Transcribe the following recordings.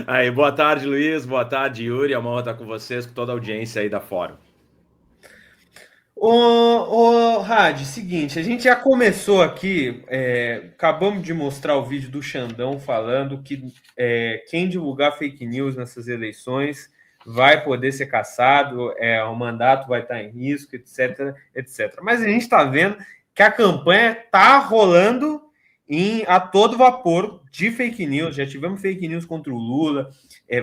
Aí, boa tarde, Luiz. Boa tarde, Yuri. É uma honra estar com vocês, com toda a audiência aí da Fórum. Rad, seguinte, a gente já começou aqui, acabamos de mostrar o vídeo do Xandão falando que quem divulgar fake news nessas eleições vai poder ser cassado, o mandato vai estar em risco, etc, etc. Mas a gente está vendo que a campanha está rolando a todo vapor de fake news. Já tivemos fake news contra o Lula,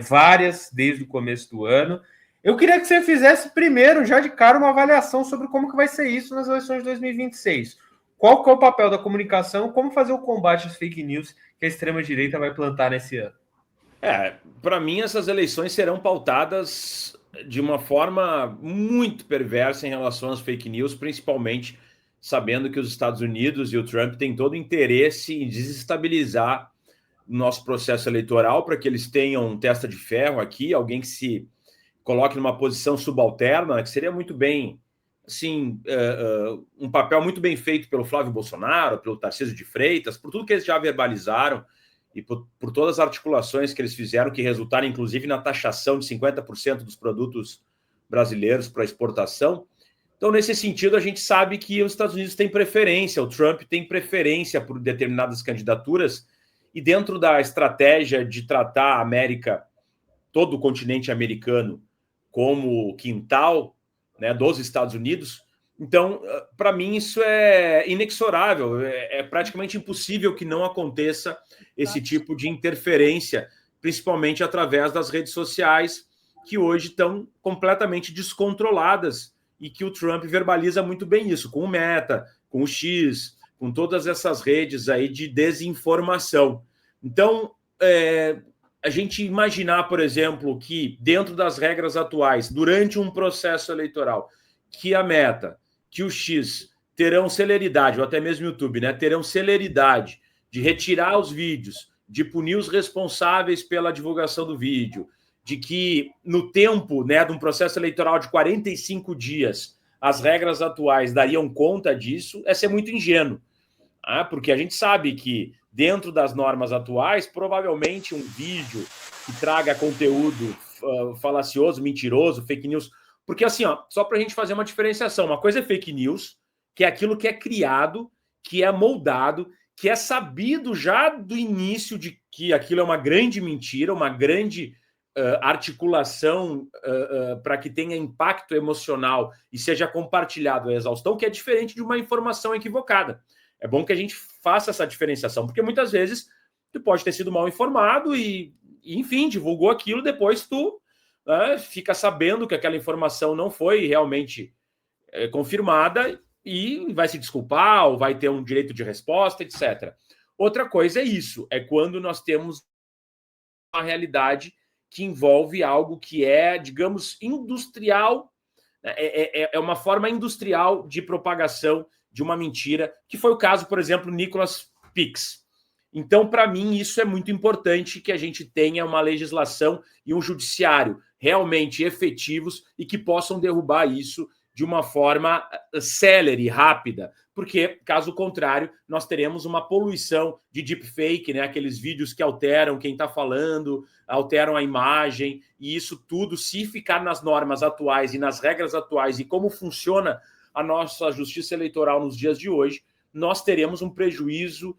várias desde o começo do ano. Eu queria que você fizesse primeiro, já de cara, uma avaliação sobre como que vai ser isso nas eleições de 2026. Qual que é o papel da comunicação, como fazer o combate às fake news que a extrema-direita vai plantar nesse ano? Para mim, essas eleições serão pautadas de uma forma muito perversa em relação às fake news, principalmente sabendo que os Estados Unidos e o Trump têm todo o interesse em desestabilizar o nosso processo eleitoral para que eles tenham um testa de ferro aqui, alguém que se coloque numa posição subalterna, que seria muito bem, assim, um papel muito bem feito pelo Flávio Bolsonaro, pelo Tarcísio de Freitas, por tudo que eles já verbalizaram e por todas as articulações que eles fizeram, que resultaram, inclusive, na taxação de 50% dos produtos brasileiros para exportação. Então, nesse sentido, a gente sabe que os Estados Unidos têm preferência, o Trump tem preferência por determinadas candidaturas, e dentro da estratégia de tratar a América, todo o continente americano, como quintal, né, dos Estados Unidos. Então, para mim, isso é inexorável, é praticamente impossível que não aconteça esse tipo de interferência, principalmente através das redes sociais, que hoje estão completamente descontroladas e que o Trump verbaliza muito bem isso, com o Meta, com o X, com todas essas redes aí de desinformação. Então, a gente imaginar, por exemplo, que dentro das regras atuais, durante um processo eleitoral, que a Meta, que o X terão celeridade, ou até mesmo o YouTube, né, terão celeridade de retirar os vídeos, de punir os responsáveis pela divulgação do vídeo, de que no tempo, né, de um processo eleitoral de 45 dias, as regras atuais dariam conta disso, é ser muito ingênuo. Porque a gente sabe que dentro das normas atuais, provavelmente um vídeo que traga conteúdo falacioso, mentiroso, fake news, porque assim, só para a gente fazer uma diferenciação, uma coisa é fake news, que é aquilo que é criado, que é moldado, que é sabido já do início de que aquilo é uma grande mentira, uma grande articulação para que tenha impacto emocional e seja compartilhado a exaustão, que é diferente de uma informação equivocada. É bom que a gente faça essa diferenciação, porque muitas vezes tu pode ter sido mal informado enfim, divulgou aquilo, depois tu fica sabendo que aquela informação não foi realmente confirmada e vai se desculpar ou vai ter um direito de resposta, etc. Outra coisa é isso, é quando nós temos uma realidade que envolve algo que é, digamos, industrial, é uma forma industrial de propagação de uma mentira, que foi o caso, por exemplo, Nicolas Pix. Então, para mim, isso é muito importante que a gente tenha uma legislação e um judiciário realmente efetivos e que possam derrubar isso de uma forma célere, rápida, porque, caso contrário, nós teremos uma poluição de deepfake, né? Aqueles vídeos que alteram quem está falando, alteram a imagem, e isso tudo, se ficar nas normas atuais e nas regras atuais e como funciona a nossa justiça eleitoral nos dias de hoje, nós teremos um prejuízo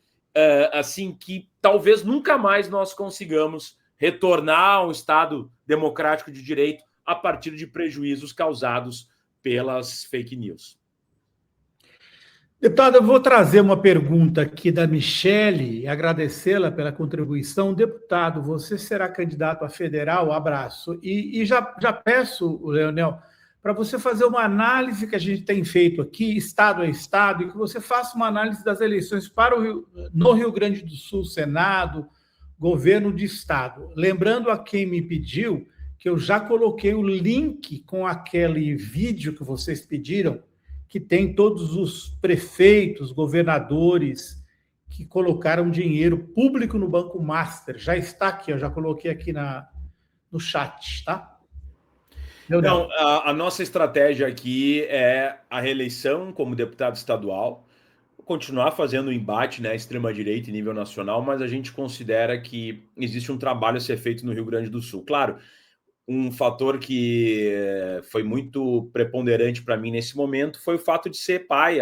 assim que talvez nunca mais nós consigamos retornar a um Estado democrático de direito a partir de prejuízos causados pelas fake news. Deputado, eu vou trazer uma pergunta aqui da Michele e agradecê-la pela contribuição. Deputado, você será candidato a federal? Abraço. E já peço, Leonel, para você fazer uma análise que a gente tem feito aqui, estado a estado, e que você faça uma análise das eleições no Rio Grande do Sul, Senado, governo de estado. Lembrando a quem me pediu que eu já coloquei o link com aquele vídeo que vocês pediram, que tem todos os prefeitos, governadores que colocaram dinheiro público no Banco Master. Já está aqui, eu já coloquei aqui no chat, tá? Não, a nossa estratégia aqui é a reeleição como deputado estadual, continuar fazendo o embate, né, extrema-direita em nível nacional, mas a gente considera que existe um trabalho a ser feito no Rio Grande do Sul. Claro, um fator que foi muito preponderante para mim nesse momento foi o fato de ser pai.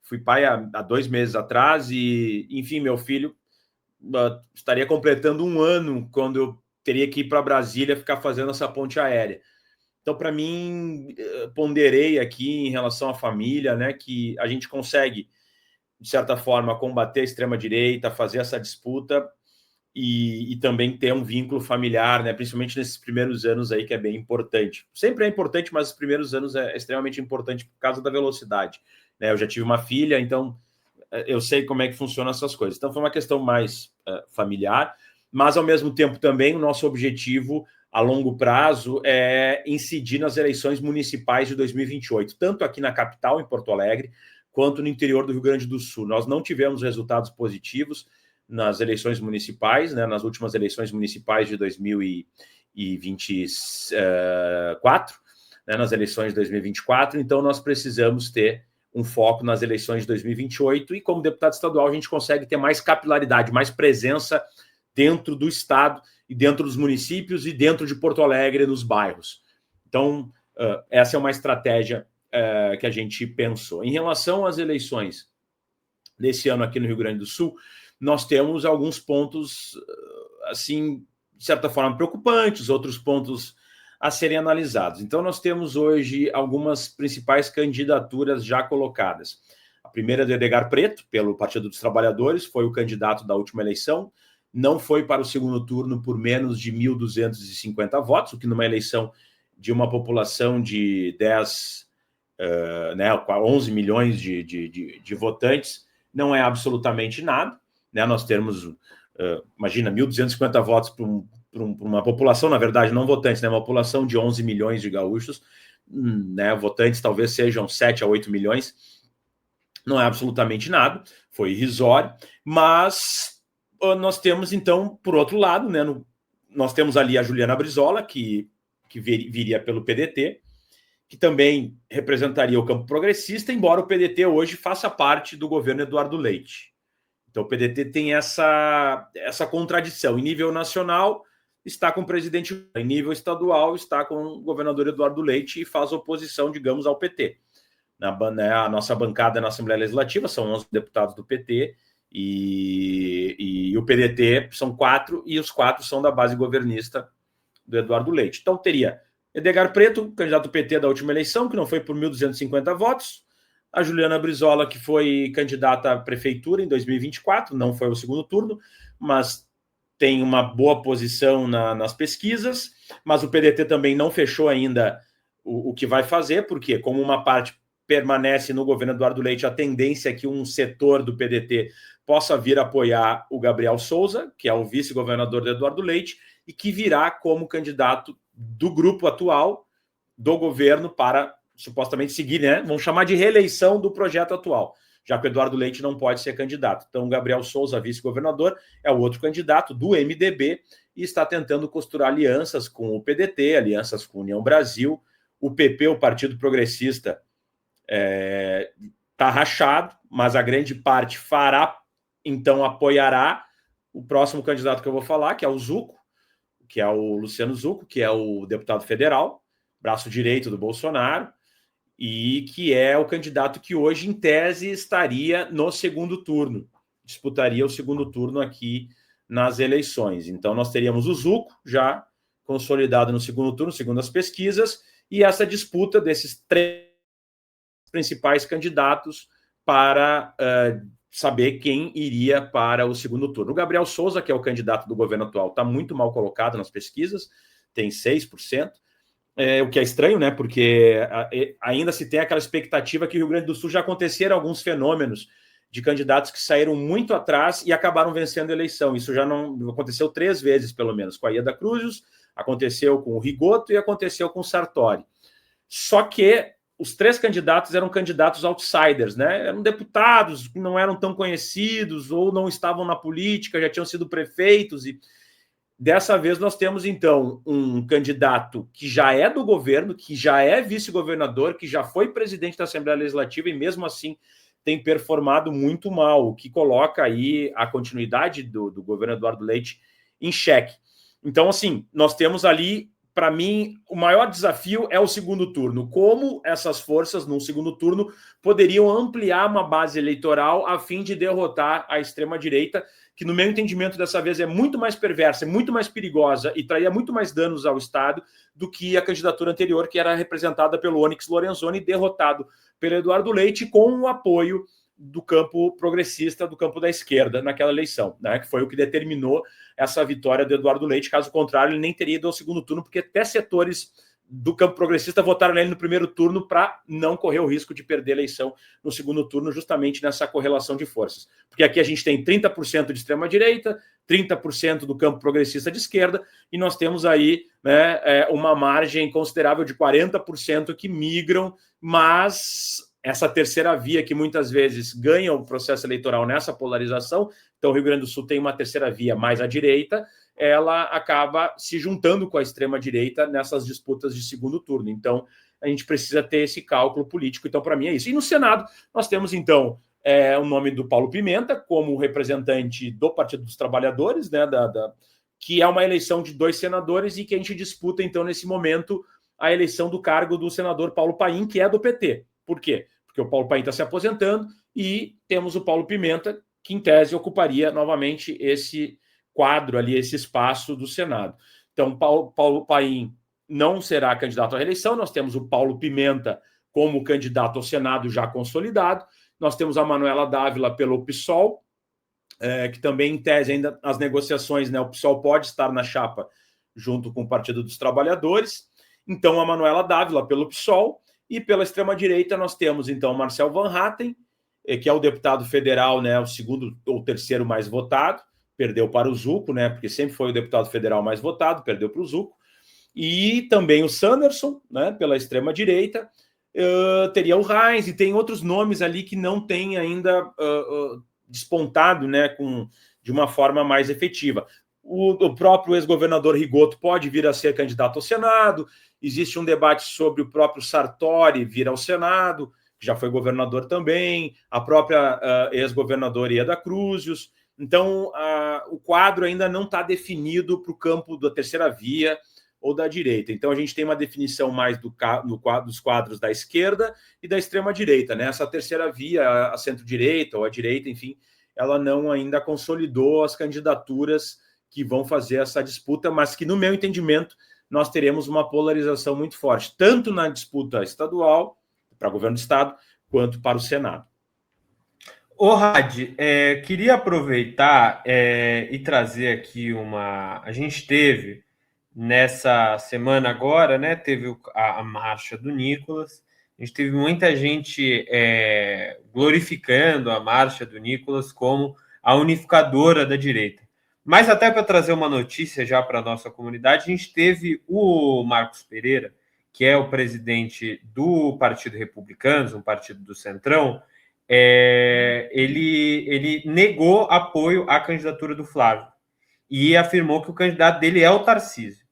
Fui pai há 2 meses atrás e, enfim, meu filho estaria completando 1 ano quando eu teria que ir para Brasília ficar fazendo essa ponte aérea. Então, para mim, ponderei aqui em relação à família, né, que a gente consegue, de certa forma, combater a extrema-direita, fazer essa disputa e também ter um vínculo familiar, né, principalmente nesses primeiros anos aí, que é bem importante. Sempre é importante, mas os primeiros anos é extremamente importante por causa da velocidade, né? Eu já tive uma filha, então eu sei como é que funcionam essas coisas. Então, foi uma questão mais familiar, mas, ao mesmo tempo, também o nosso objetivo a longo prazo é incidir nas eleições municipais de 2028, tanto aqui na capital, em Porto Alegre, quanto no interior do Rio Grande do Sul. Nós não tivemos resultados positivos nas eleições municipais, né, nas últimas eleições municipais de 2024, né, nas eleições de 2024, então nós precisamos ter um foco nas eleições de 2028 e, como deputado estadual, a gente consegue ter mais capilaridade, mais presença dentro do estado e dentro dos municípios e dentro de Porto Alegre, nos bairros. Então, essa é uma estratégia que a gente pensou. Em relação às eleições desse ano aqui no Rio Grande do Sul, nós temos alguns pontos, assim, de certa forma, preocupantes, outros pontos a serem analisados. Então, nós temos hoje algumas principais candidaturas já colocadas. A primeira é do Edgar Preto, pelo Partido dos Trabalhadores, foi o candidato da última eleição, não foi para o segundo turno por menos de 1.250 votos, o que numa eleição de uma população de 11 milhões de votantes não é absolutamente nada, né? Nós temos, imagina, 1.250 votos para uma população, na verdade, não votantes, né? Uma população de 11 milhões de gaúchos, né? Votantes talvez sejam 7 a 8 milhões, não é absolutamente nada, foi irrisório, mas nós temos, então, por outro lado, né, nós temos ali a Juliana Brizola, que viria pelo PDT, que também representaria o campo progressista, embora o PDT hoje faça parte do governo Eduardo Leite. Então, o PDT tem essa contradição. Em nível nacional, está com o presidente, em nível estadual, está com o governador Eduardo Leite e faz oposição, digamos, ao PT. A nossa bancada na Assembleia Legislativa são 11 deputados do PT, e o PDT são 4, e os 4 são da base governista do Eduardo Leite. Então, teria Edgar Preto, candidato do PT da última eleição, que não foi por 1.250 votos, a Juliana Brizola, que foi candidata à prefeitura em 2024, não foi ao segundo turno, mas tem uma boa posição nas pesquisas, mas o PDT também não fechou ainda o que vai fazer, porque como uma parte permanece no governo Eduardo Leite, a tendência é que um setor do PDT possa vir apoiar o Gabriel Souza, que é o vice-governador do Eduardo Leite, e que virá como candidato do grupo atual do governo para supostamente seguir, né? Vamos chamar de reeleição do projeto atual, já que o Eduardo Leite não pode ser candidato. Então, o Gabriel Souza, vice-governador, é o outro candidato do MDB e está tentando costurar alianças com o PDT, alianças com a União Brasil. O PP, o Partido Progressista, está rachado, mas a grande parte apoiará o próximo candidato que eu vou falar, que é o Zucco, que é o Luciano Zucco, que é o deputado federal, braço direito do Bolsonaro, e que é o candidato que hoje, em tese, estaria no segundo turno, disputaria o segundo turno aqui nas eleições. Então, nós teríamos o Zucco já consolidado no segundo turno, segundo as pesquisas, e essa disputa desses 3 principais candidatos para saber quem iria para o segundo turno. O Gabriel Souza, que é o candidato do governo atual, está muito mal colocado nas pesquisas, tem 6%, o que é estranho, né? Porque ainda se tem aquela expectativa que no Rio Grande do Sul já aconteceram alguns fenômenos de candidatos que saíram muito atrás e acabaram vencendo a eleição. Isso já não aconteceu 3 vezes, pelo menos, com a Ieda Cruzes, aconteceu com o Rigoto e aconteceu com o Sartori. Só que os 3 candidatos eram candidatos outsiders, né? Eram deputados que não eram tão conhecidos ou não estavam na política, já tinham sido prefeitos. E dessa vez nós temos, então, um candidato que já é do governo, que já é vice-governador, que já foi presidente da Assembleia Legislativa e, mesmo assim, tem performado muito mal, o que coloca aí a continuidade do governo Eduardo Leite em xeque. Então, assim, nós temos ali, para mim, o maior desafio é o segundo turno. Como essas forças, no segundo turno, poderiam ampliar uma base eleitoral a fim de derrotar a extrema-direita, que, no meu entendimento, dessa vez é muito mais perversa, é muito mais perigosa e traria muito mais danos ao Estado do que a candidatura anterior, que era representada pelo Onyx Lorenzoni, derrotado pelo Eduardo Leite, com o apoio do campo progressista, do campo da esquerda, naquela eleição, né, que foi o que determinou essa vitória do Eduardo Leite. Caso contrário, ele nem teria ido ao segundo turno, porque até setores do campo progressista votaram nele no primeiro turno para não correr o risco de perder a eleição no segundo turno, justamente nessa correlação de forças. Porque aqui a gente tem 30% de extrema-direita, 30% do campo progressista de esquerda, e nós temos aí, né, uma margem considerável de 40% que migram, mas essa terceira via que muitas vezes ganha o processo eleitoral nessa polarização, então o Rio Grande do Sul tem uma terceira via mais à direita, ela acaba se juntando com a extrema-direita nessas disputas de segundo turno. Então, a gente precisa ter esse cálculo político. Então, para mim, é isso. E no Senado, nós temos, então, o nome do Paulo Pimenta como representante do Partido dos Trabalhadores, né, que é uma eleição de 2 senadores e que a gente disputa, então, nesse momento, a eleição do cargo do senador Paulo Paim, que é do PT. Por quê? Porque o Paulo Paim está se aposentando e temos o Paulo Pimenta, que, em tese, ocuparia novamente esse quadro ali, esse espaço do Senado. Então, Paulo Paim não será candidato à reeleição, nós temos o Paulo Pimenta como candidato ao Senado já consolidado, nós temos a Manuela Dávila pelo PSOL, que também, em tese, ainda as negociações, né, o PSOL pode estar na chapa junto com o Partido dos Trabalhadores, então a Manuela Dávila pelo PSOL, e pela extrema-direita nós temos, então, Marcel Van Hatten, que é o deputado federal, né, o segundo ou terceiro mais votado, perdeu para o Zucco, né, porque sempre foi o deputado federal mais votado, perdeu para o Zucco, e também o Sanderson, né, pela extrema-direita, teria o Reins, e tem outros nomes ali que não têm ainda despontado, né, de uma forma mais efetiva. O próprio ex-governador Rigoto pode vir a ser candidato ao Senado, existe um debate sobre o próprio Sartori vir ao Senado, que já foi governador também, a própria ex-governadora Ieda Cruzius. Então, o quadro ainda não está definido para o campo da terceira via ou da direita. Então, a gente tem uma definição mais dos quadros da esquerda e da extrema-direita, né? Essa terceira via, a centro-direita ou a direita, enfim, ela não ainda consolidou as candidaturas que vão fazer essa disputa, mas que, no meu entendimento, nós teremos uma polarização muito forte, tanto na disputa estadual, para governo do Estado, quanto para o Senado. Ô, Rad, queria aproveitar e trazer aqui a gente teve nessa semana agora, né? Teve a marcha do Nicolas. A gente teve muita gente glorificando a marcha do Nicolas como a unificadora da direita. Mas até para trazer uma notícia já para a nossa comunidade, a gente teve o Marcos Pereira, que é o presidente do Partido Republicanos, um partido do Centrão. Ele negou apoio à candidatura do Flávio e afirmou que o candidato dele é o Tarcísio.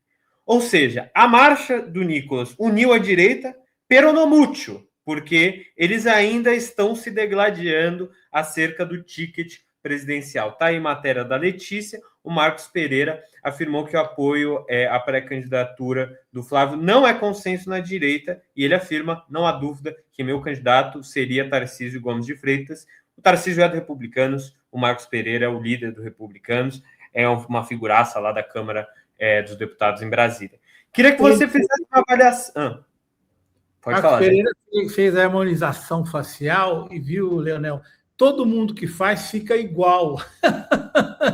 Ou seja, a marcha do Nicolas uniu a direita, pero no mucho, porque eles ainda estão se degladiando acerca do ticket presidencial. Está aí matéria da Letícia. O Marcos Pereira afirmou que o apoio à pré-candidatura do Flávio não é consenso na direita e ele afirma, não há dúvida, que meu candidato seria Tarcísio Gomes de Freitas. O Tarcísio é do Republicanos, o Marcos Pereira é o líder do Republicanos, é uma figuraça lá da Câmara dos Deputados em Brasília. Queria que você fizesse uma avaliação. Pode falar. Pereira fez a harmonização facial e viu, Leonel, todo mundo que faz fica igual.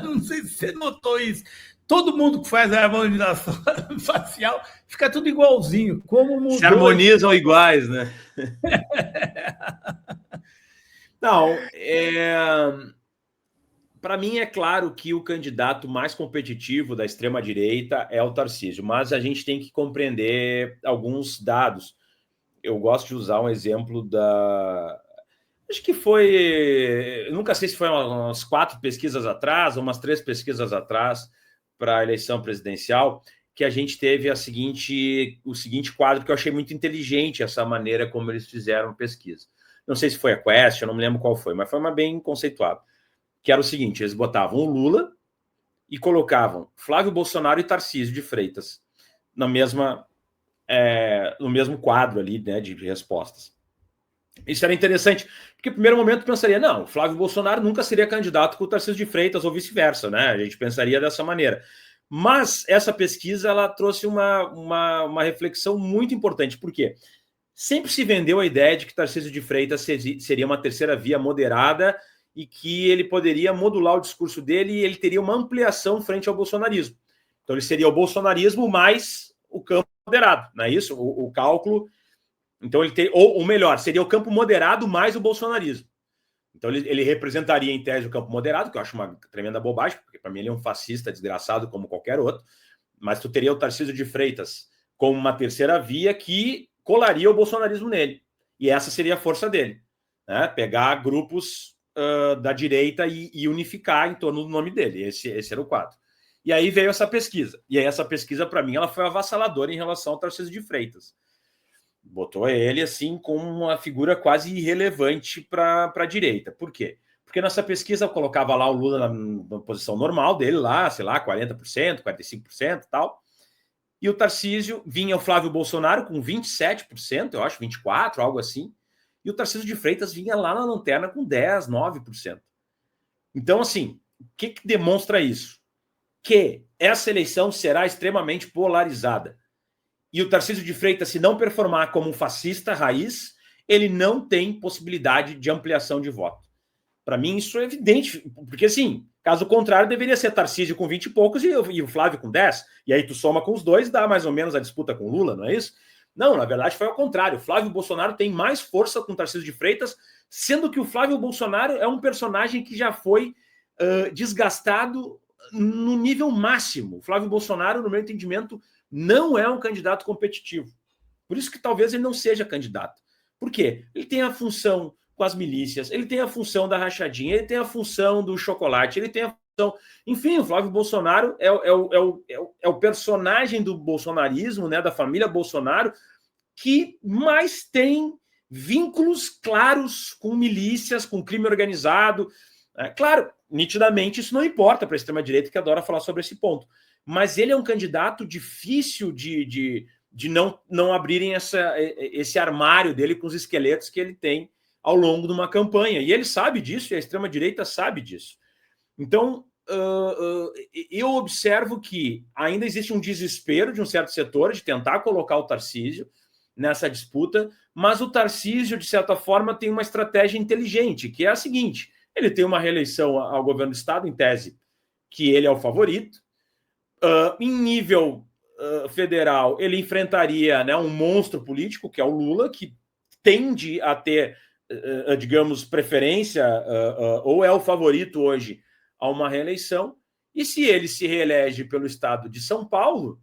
Não sei se você notou isso. Todo mundo que faz a harmonização facial fica tudo igualzinho. Como mudou? Se harmonizam iguais, né? Não, para mim é claro que o candidato mais competitivo da extrema-direita é o Tarcísio, mas a gente tem que compreender alguns dados. Eu gosto de usar um exemplo acho que foi... Eu nunca sei se foi umas 4 pesquisas atrás, ou umas 3 pesquisas atrás, para a eleição presidencial, que a gente teve o seguinte quadro, que eu achei muito inteligente essa maneira como eles fizeram pesquisa. não sei se foi a Quest, eu não me lembro qual foi, mas foi uma bem conceituada, que era o seguinte, eles botavam o Lula e colocavam Flávio Bolsonaro e Tarcísio de Freitas no mesmo quadro ali, né, de respostas. Isso era interessante, porque no primeiro momento pensaria, não, o Flávio Bolsonaro nunca seria candidato com o Tarcísio de Freitas ou vice-versa, né? A gente pensaria dessa maneira. Mas essa pesquisa, ela trouxe uma reflexão muito importante. Por quê? Sempre se vendeu a ideia de que Tarcísio de Freitas seria uma terceira via moderada e que ele poderia modular o discurso dele e ele teria uma ampliação frente ao bolsonarismo. Então ele seria o bolsonarismo mais o campo moderado, não é isso? O cálculo... Então, ou melhor, seria o campo moderado mais o bolsonarismo. Então, ele representaria, em tese, o campo moderado, que eu acho uma tremenda bobagem, porque, para mim, ele é um fascista desgraçado como qualquer outro. Mas tu teria o Tarcísio de Freitas como uma terceira via que colaria o bolsonarismo nele. E essa seria a força dele. Né? Pegar grupos da direita e unificar em torno do nome dele. Esse era o quadro. E aí veio essa pesquisa. E aí essa pesquisa, para mim, ela foi avassaladora em relação ao Tarcísio de Freitas. Botou ele assim como uma figura quase irrelevante para a direita. Por quê? Porque nessa pesquisa eu colocava lá o Lula na posição normal dele, lá, sei lá, 40%, 45% e tal. E o Tarcísio vinha o Flávio Bolsonaro com 27%, eu acho, 24%, algo assim. E o Tarcísio de Freitas vinha lá na lanterna com 10%, 9%. Então, assim, o que demonstra isso? Que essa eleição será extremamente polarizada. E o Tarcísio de Freitas, se não performar como um fascista raiz, ele não tem possibilidade de ampliação de voto. Para mim, isso é evidente, porque, assim, caso contrário, deveria ser Tarcísio com 20 e poucos e o Flávio com 10, e aí tu soma com os dois, dá mais ou menos a disputa com o Lula, não é isso? Não, na verdade foi ao contrário. O Flávio Bolsonaro tem mais força com o Tarcísio de Freitas, sendo que o Flávio Bolsonaro é um personagem que já foi desgastado no nível máximo. O Flávio Bolsonaro, no meu entendimento, não é um candidato competitivo. Por isso que talvez ele não seja candidato. Por quê? Ele tem a função com as milícias, ele tem a função da rachadinha, ele tem a função do chocolate, ele tem a função... Enfim, o Flávio Bolsonaro é o personagem do bolsonarismo, né, da família Bolsonaro, que mais tem vínculos claros com milícias, com crime organizado. Claro, nitidamente isso não importa para a extrema-direita, que adora falar sobre esse ponto. Mas ele é um candidato difícil de não abrirem esse armário dele com os esqueletos que ele tem ao longo de uma campanha. E ele sabe disso, e a extrema-direita sabe disso. Então, eu observo que ainda existe um desespero de um certo setor de tentar colocar o Tarcísio nessa disputa, mas o Tarcísio, de certa forma, tem uma estratégia inteligente, que é a seguinte: ele tem uma reeleição ao governo do Estado, em tese, que ele é o favorito. Em nível federal, ele enfrentaria, né, um monstro político, que é o Lula, que tende a ter, digamos, preferência, ou é o favorito hoje a uma reeleição. E se ele se reelege pelo estado de São Paulo,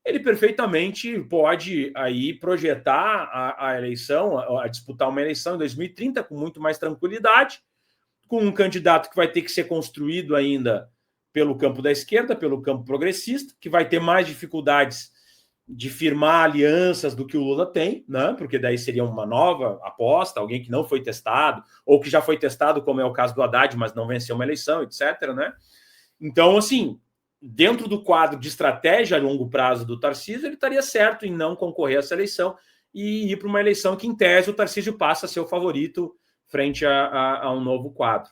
ele perfeitamente pode aí projetar a eleição, a disputar uma eleição em 2030 com muito mais tranquilidade, com um candidato que vai ter que ser construído ainda pelo campo da esquerda, pelo campo progressista, que vai ter mais dificuldades de firmar alianças do que o Lula tem, né? Porque daí seria uma nova aposta, alguém que não foi testado, ou que já foi testado, como é o caso do Haddad, mas não venceu uma eleição, etc., né? Então, assim, dentro do quadro de estratégia a longo prazo do Tarcísio, ele estaria certo em não concorrer a essa eleição e ir para uma eleição que, em tese, o Tarcísio passa a ser o favorito frente a um novo quadro.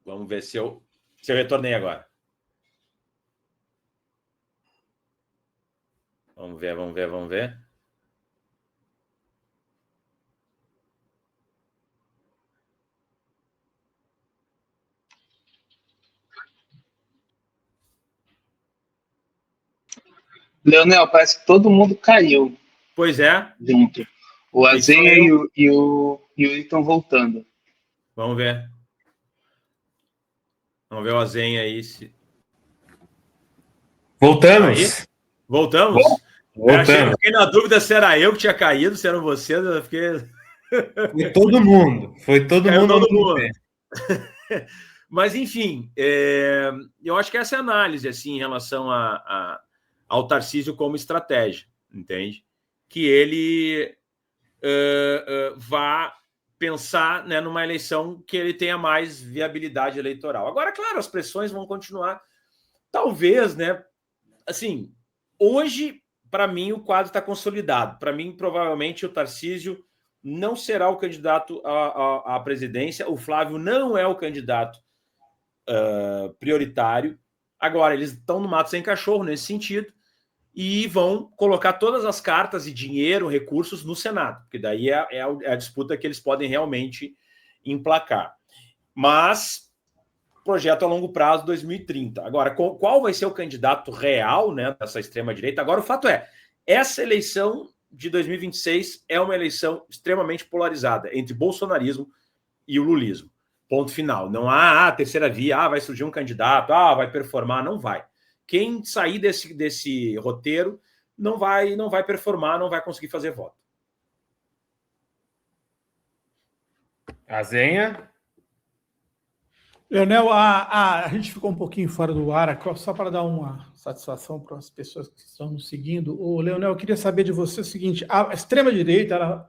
Vamos ver se eu retornei agora. Vamos ver. Leonel, parece que todo mundo caiu. Pois é. Junto. O Azenha e o Yuri estão voltando. Vamos ver. Vamos ver o Azenha aí. Voltamos. Aí? Voltamos? Eu fiquei na dúvida se era eu que tinha caído, se eram vocês. Eu fiquei... Foi todo mundo. Foi todo mundo. Mas, enfim, eu acho que essa é a análise assim, em relação ao Tarcísio como estratégia, entende? Que ele vá pensar, né, numa eleição que ele tenha mais viabilidade eleitoral. Agora, claro, as pressões vão continuar. Talvez, né? Assim, hoje, para mim, o quadro está consolidado. Para mim, provavelmente, o Tarcísio não será o candidato à presidência. O Flávio não é o candidato prioritário. Agora, eles estão no mato sem cachorro nesse sentido e vão colocar todas as cartas e dinheiro, recursos no Senado, porque daí é a disputa que eles podem realmente emplacar. Mas projeto a longo prazo, 2030. Agora, qual vai ser o candidato real, né, dessa extrema-direita? Agora, o fato é, essa eleição de 2026 é uma eleição extremamente polarizada entre bolsonarismo e o lulismo. Ponto final. Não há terceira via, vai surgir um candidato, vai performar. Não vai. Quem sair desse roteiro não vai performar, não vai conseguir fazer voto. Azenha? Leonel, a gente ficou um pouquinho fora do ar, só para dar uma satisfação para as pessoas que estão nos seguindo. Ô, Leonel, eu queria saber de você o seguinte: a extrema-direita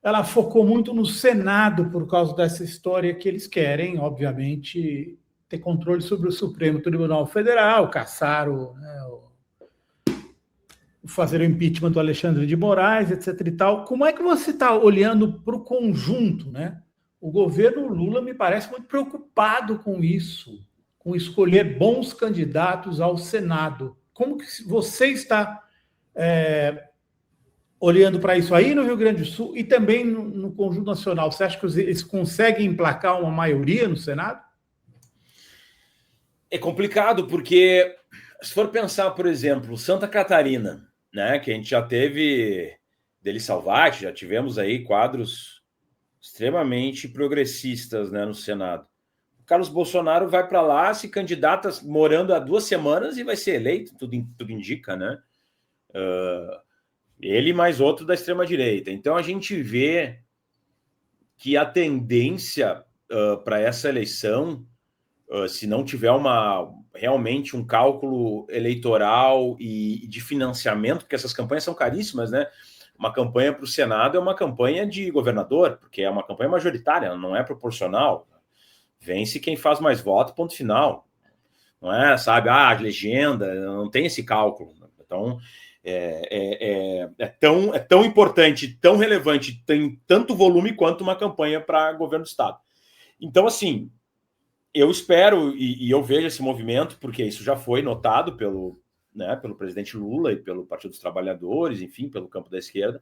ela focou muito no Senado por causa dessa história que eles querem, obviamente, ter controle sobre o Supremo Tribunal Federal, caçar fazer o impeachment do Alexandre de Moraes, etc. e tal. Como é que você está olhando para o conjunto, né? O governo Lula me parece muito preocupado com isso, com escolher bons candidatos ao Senado. Como que você está olhando para isso aí no Rio Grande do Sul e também no conjunto nacional? Você acha que eles conseguem emplacar uma maioria no Senado? É complicado, porque se for pensar, por exemplo, Santa Catarina, né, que a gente já teve Deli Salvati, já tivemos aí quadros extremamente progressistas, né, no Senado. O Carlos Bolsonaro vai para lá, se candidata morando há 2 semanas e vai ser eleito, tudo indica, né? Ele mais outro da extrema-direita. Então a gente vê que a tendência para essa eleição, se não tiver realmente um cálculo eleitoral e de financiamento, porque essas campanhas são caríssimas, né? Uma campanha para o Senado é uma campanha de governador, porque é uma campanha majoritária, não é proporcional. Vence quem faz mais voto, ponto final. Não é, sabe, legenda, não tem esse cálculo. Então, é tão importante, tão relevante, tem tanto volume quanto uma campanha para governo do Estado. Então, assim, eu espero e eu vejo esse movimento, porque isso já foi notado pelo presidente Lula e pelo Partido dos Trabalhadores, enfim, pelo campo da esquerda,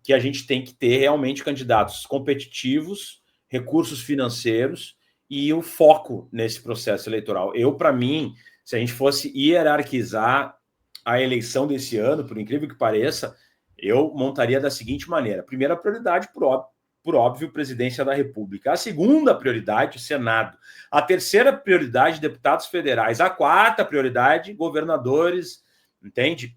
que a gente tem que ter realmente candidatos competitivos, recursos financeiros e o foco nesse processo eleitoral. Para mim, se a gente fosse hierarquizar a eleição desse ano, por incrível que pareça, eu montaria da seguinte maneira: primeira prioridade, por óbvio, presidência da República. A segunda prioridade, Senado. A terceira prioridade, deputados federais. A quarta prioridade, governadores. Entende?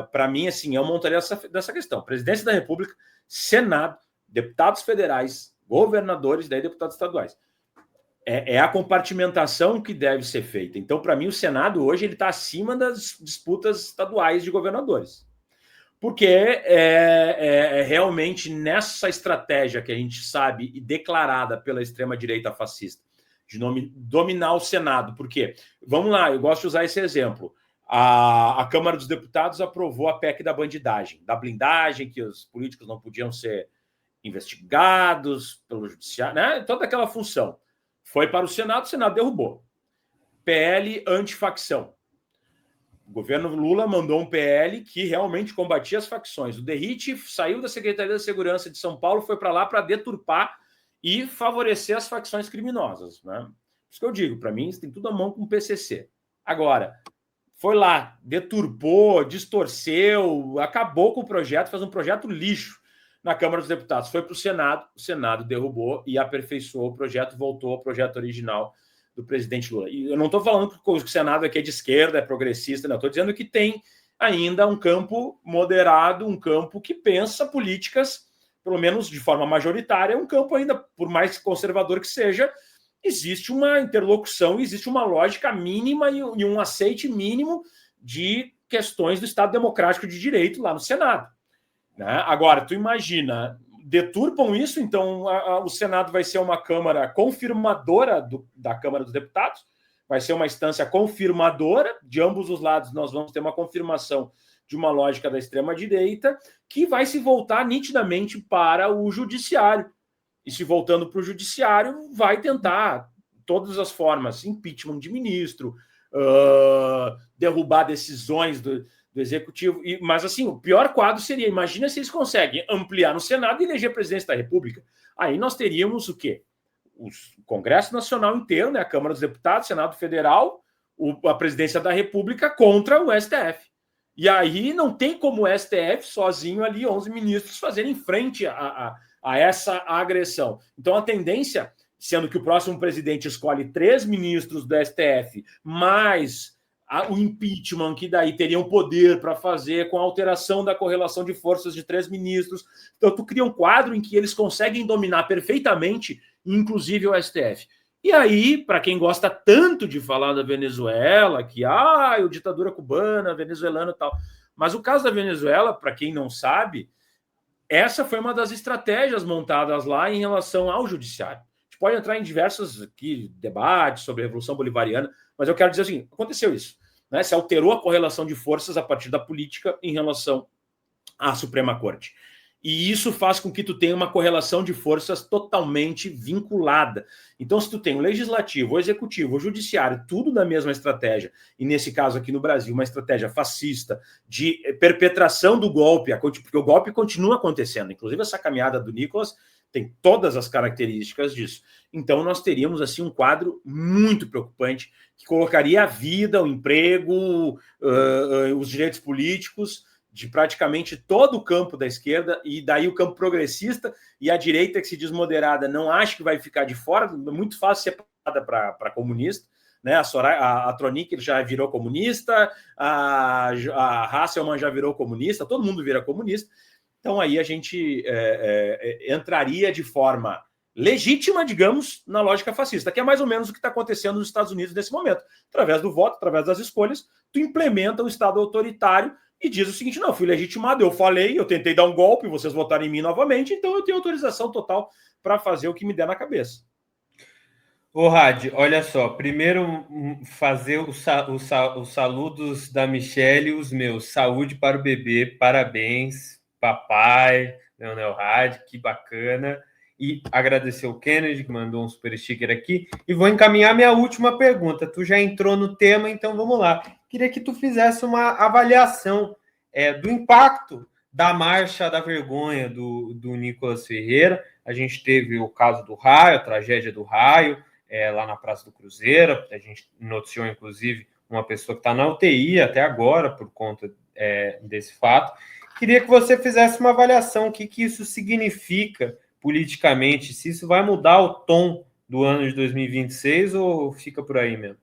Para mim, assim, eu montaria dessa questão: presidência da República, Senado, deputados federais, governadores, daí deputados estaduais. É a compartimentação que deve ser feita. Então, para mim, o Senado hoje ele está acima das disputas estaduais de governadores. Porque realmente nessa estratégia que a gente sabe e declarada pela extrema-direita fascista, de dominar o Senado. Porque, vamos lá, eu gosto de usar esse exemplo. A Câmara dos Deputados aprovou a PEC da bandidagem, da blindagem, que os políticos não podiam ser investigados pelo judiciário, né? Toda aquela função. Foi para o Senado derrubou. PL antifacção. O governo Lula mandou um PL que realmente combatia as facções. O Derrite saiu da Secretaria da Segurança de São Paulo, foi para lá para deturpar e favorecer as facções criminosas, né? Por isso que eu digo, para mim, isso tem tudo a mão com o PCC. Agora, foi lá, deturpou, distorceu, acabou com o projeto, fez um projeto lixo na Câmara dos Deputados. Foi para o Senado derrubou e aperfeiçoou o projeto, voltou ao projeto original do presidente Lula. E eu não estou falando que o Senado aqui é de esquerda, é progressista, não. Estou dizendo que tem ainda um campo moderado, um campo que pensa políticas, pelo menos de forma majoritária, um campo ainda, por mais conservador que seja, existe uma interlocução, existe uma lógica mínima e um aceite mínimo de questões do Estado Democrático de Direito lá no Senado. Né? Agora, tu imagina, deturpam isso, então o Senado vai ser uma Câmara confirmadora da Câmara dos Deputados, vai ser uma instância confirmadora, de ambos os lados nós vamos ter uma confirmação de uma lógica da extrema-direita, que vai se voltar nitidamente para o judiciário. E se voltando para o judiciário, vai tentar todas as formas, impeachment de ministro, derrubar decisões do executivo. Mas, assim, o pior quadro seria, imagina se eles conseguem ampliar no Senado e eleger presidente da República. Aí nós teríamos o quê? O Congresso Nacional inteiro, né? A Câmara dos Deputados, Senado Federal, a presidência da República contra o STF. E aí não tem como o STF, sozinho ali, 11 ministros, fazerem frente a essa agressão. Então, a tendência, sendo que o próximo presidente escolhe 3 ministros do STF, mais o impeachment, que daí teriam poder para fazer com a alteração da correlação de forças de 3 ministros. Então, tu cria um quadro em que eles conseguem dominar perfeitamente, inclusive o STF. E aí, para quem gosta tanto de falar da Venezuela, que a ditadura cubana, venezuelana e tal, mas o caso da Venezuela, para quem não sabe, essa foi uma das estratégias montadas lá em relação ao judiciário. A gente pode entrar em diversos aqui, debates sobre a Revolução Bolivariana, mas eu quero dizer assim, aconteceu isso. Né? Se alterou a correlação de forças a partir da política em relação à Suprema Corte. E isso faz com que tu tenha uma correlação de forças totalmente vinculada. Então, se tu tem o legislativo, o executivo, o judiciário, tudo na mesma estratégia, e nesse caso aqui no Brasil, uma estratégia fascista de perpetração do golpe, porque o golpe continua acontecendo, inclusive essa caminhada do Nicolas tem todas as características disso. Então, nós teríamos assim um quadro muito preocupante, que colocaria a vida, o emprego, os direitos políticos de praticamente todo o campo da esquerda, e daí o campo progressista, e a direita que se diz moderada não acha que vai ficar de fora, é muito fácil ser passada para comunista, né? A Tronic já virou comunista, a Hasselmann já virou comunista, todo mundo vira comunista, então aí a gente entraria de forma legítima, digamos, na lógica fascista, que é mais ou menos o que está acontecendo nos Estados Unidos nesse momento. Através do voto, através das escolhas, tu implementa um Estado autoritário e diz o seguinte, não, fui legitimado, eu falei, eu tentei dar um golpe, vocês votaram em mim novamente, então eu tenho autorização total para fazer o que me der na cabeça. Ô, Rad, olha só, primeiro fazer os saludos da Michelle e os meus. Saúde para o bebê, parabéns, papai, Leonel Rad, que bacana. E agradecer o Kennedy, que mandou um super sticker aqui. E vou encaminhar minha última pergunta. Tu já entrou no tema, então vamos lá. Queria que tu fizesse uma avaliação do impacto da Marcha da Vergonha do Nicolas Ferreira. A gente teve o caso do Raio, a tragédia do Raio, lá na Praça do Cruzeiro. A gente noticiou, inclusive, uma pessoa que está na UTI até agora por conta desse fato. Queria que você fizesse uma avaliação, o que isso significa politicamente, se isso vai mudar o tom do ano de 2026 ou fica por aí mesmo?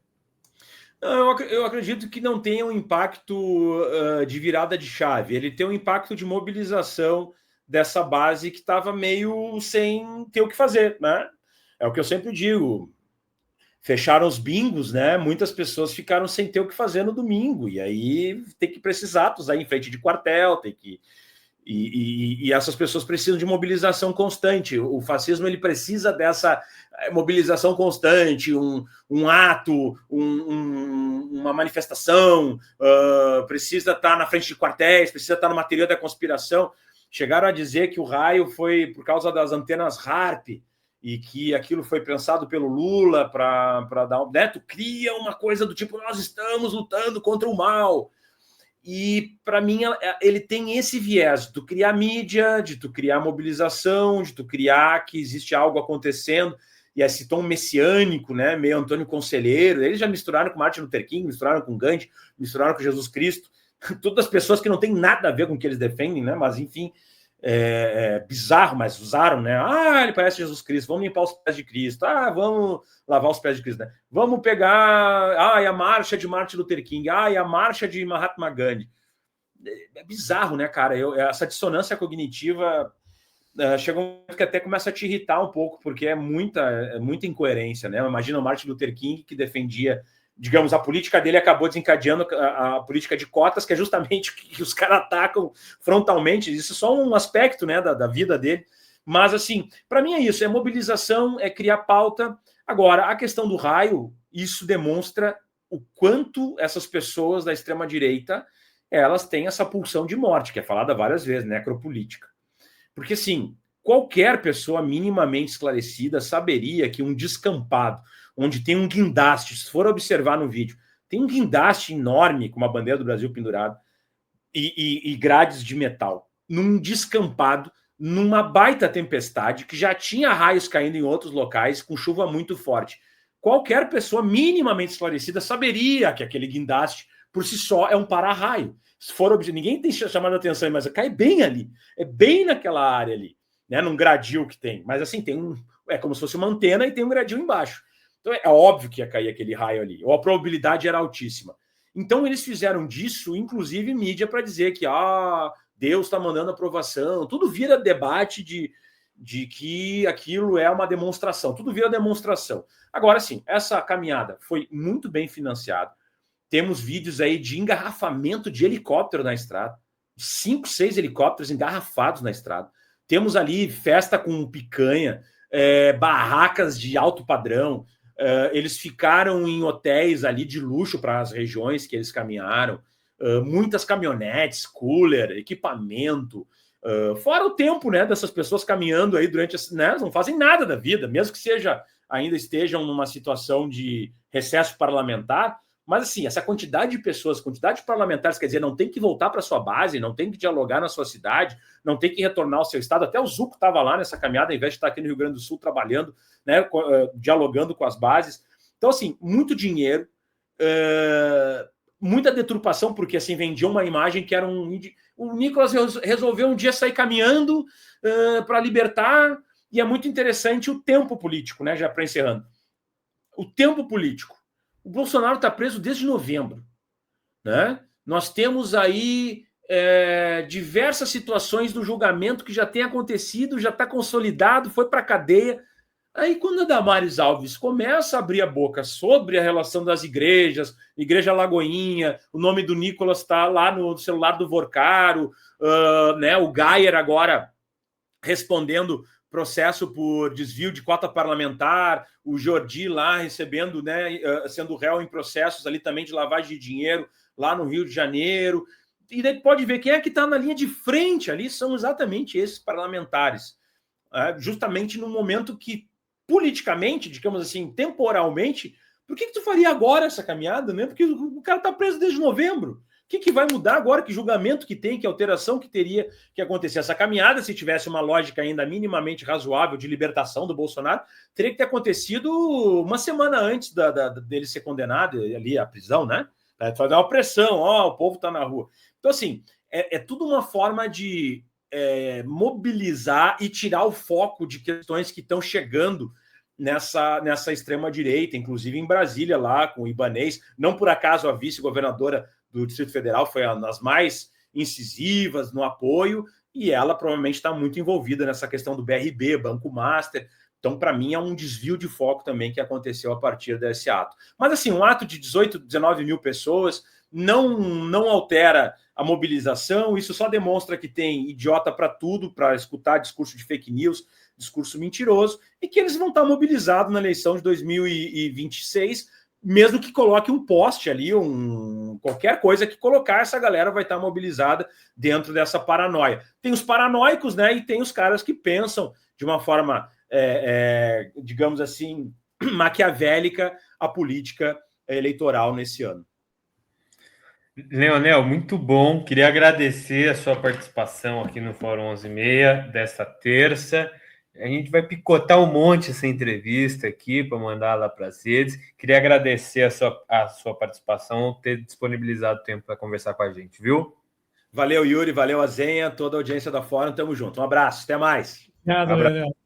Eu acredito que não tenha um impacto de virada de chave. Ele tem um impacto de mobilização dessa base que estava meio sem ter o que fazer, né? É o que eu sempre digo. Fecharam os bingos, né? Muitas pessoas ficaram sem ter o que fazer no domingo. E aí tem que precisar atos aí em frente de quartel, tem que... E essas pessoas precisam de mobilização constante. O fascismo ele precisa dessa mobilização constante, um ato, uma manifestação, precisa estar na frente de quartéis, precisa estar numa teoria da conspiração. Chegaram a dizer que o raio foi por causa das antenas HAARP e que aquilo foi pensado pelo Lula para dar um... Tu cria uma coisa do tipo, nós estamos lutando contra o mal. E, para mim, ele tem esse viés de tu criar mídia, de tu criar mobilização, de tu criar que existe algo acontecendo, e esse tom messiânico, né, meio Antônio Conselheiro, eles já misturaram com Martin Luther King, misturaram com Gandhi, misturaram com Jesus Cristo, todas as pessoas que não têm nada a ver com o que eles defendem, né, mas, enfim, bizarro, mas usaram, né? Ah, ele parece Jesus Cristo, vamos limpar os pés de Cristo, vamos lavar os pés de Cristo, né? Vamos pegar, a marcha de Martin Luther King, e a marcha de Mahatma Gandhi. É bizarro, né, cara? Essa dissonância cognitiva chega um momento que até começa a te irritar um pouco, porque é muita incoerência, né? Imagina o Martin Luther King, que defendia, digamos, a política dele acabou desencadeando a política de cotas, que é justamente o que os caras atacam frontalmente. Isso é só um aspecto, né, da vida dele. Mas, assim, para mim é isso, é mobilização, é criar pauta. Agora, a questão do raio, isso demonstra o quanto essas pessoas da extrema-direita, elas têm essa pulsão de morte, que é falada várias vezes, necropolítica. Porque, assim, qualquer pessoa minimamente esclarecida saberia que um descampado, onde tem um guindaste, se for observar no vídeo, tem um guindaste enorme com uma bandeira do Brasil pendurada e grades de metal, num descampado, numa baita tempestade, que já tinha raios caindo em outros locais, com chuva muito forte. Qualquer pessoa minimamente esclarecida saberia que aquele guindaste, por si só, é um para-raio. Se for ninguém tem chamado a atenção, mas cai bem ali, é bem naquela área ali, né, num gradil que tem. Mas assim, é como se fosse uma antena e tem um gradil embaixo. Então é óbvio que ia cair aquele raio ali, ou a probabilidade era altíssima. Então eles fizeram disso, inclusive mídia, para dizer que Deus está mandando aprovação, tudo vira debate de que aquilo é uma demonstração, tudo vira demonstração. Agora sim, essa caminhada foi muito bem financiada. Temos vídeos aí de engarrafamento de helicóptero na estrada. 5, 6 helicópteros engarrafados na estrada. Temos ali festa com picanha, barracas de alto padrão. Eles ficaram em hotéis ali de luxo para as regiões que eles caminharam. Muitas caminhonetes, cooler, equipamento. Fora o tempo, né, dessas pessoas caminhando aí durante... Né, não fazem nada da vida, mesmo que ainda estejam numa situação de recesso parlamentar. Mas, assim, essa quantidade de pessoas, quantidade de parlamentares, quer dizer, não tem que voltar para sua base, não tem que dialogar na sua cidade, não tem que retornar ao seu estado. Até o Zuco estava lá nessa caminhada, ao invés de estar aqui no Rio Grande do Sul trabalhando, né, dialogando com as bases. Então, assim, muito dinheiro, muita deturpação, porque, assim, vendia uma imagem que era o Nicolas resolveu um dia sair caminhando para libertar, e é muito interessante o tempo político, né, já para encerrando. O tempo político. O Bolsonaro está preso desde novembro, né? Nós temos aí diversas situações do julgamento que já tem acontecido, já está consolidado, foi para a cadeia. Aí, quando a Damares Alves começa a abrir a boca sobre a relação das igrejas, Igreja Lagoinha, o nome do Nicolas está lá no celular do Vorcaro, né? O Gayer agora respondendo processo por desvio de cota parlamentar, o Jordi lá recebendo, né, sendo réu em processos ali também de lavagem de dinheiro lá no Rio de Janeiro. E daí pode ver quem é que está na linha de frente ali, são exatamente esses parlamentares. Justamente no momento que, politicamente, digamos assim, temporalmente, por que tu faria agora essa caminhada, né? Porque o cara está preso desde novembro. O que vai mudar agora? Que julgamento que tem, que alteração que teria que acontecer? Essa caminhada, se tivesse uma lógica ainda minimamente razoável de libertação do Bolsonaro, teria que ter acontecido uma semana antes dele ser condenado ali à prisão, né? Para fazer uma pressão, o povo está na rua. Então, assim, é tudo uma forma de mobilizar e tirar o foco de questões que estão chegando nessa extrema-direita, inclusive em Brasília, lá com o Ibanez. Não por acaso a vice-governadora do Distrito Federal foi uma das mais incisivas no apoio, e ela provavelmente está muito envolvida nessa questão do BRB, Banco Master. Então, para mim, é um desvio de foco também que aconteceu a partir desse ato. Mas, assim, um ato de 18, 19 mil pessoas não altera a mobilização, isso só demonstra que tem idiota para tudo, para escutar discurso de fake news, discurso mentiroso, e que eles vão estar mobilizados na eleição de 2026, mesmo que coloque um poste ali, qualquer coisa que colocar, essa galera vai estar mobilizada dentro dessa paranoia. Tem os paranoicos, né, e tem os caras que pensam de uma forma, digamos assim, maquiavélica a política eleitoral nesse ano. Leonel, muito bom. Queria agradecer a sua participação aqui no Fórum 11h30 desta terça. A gente vai picotar um monte essa entrevista aqui para mandar lá para as redes. Queria agradecer a sua participação, ter disponibilizado tempo para conversar com a gente, viu? Valeu, Yuri, valeu, Azenha, toda a audiência da Fórum, tamo junto. Um abraço, até mais. Obrigado, Leonel.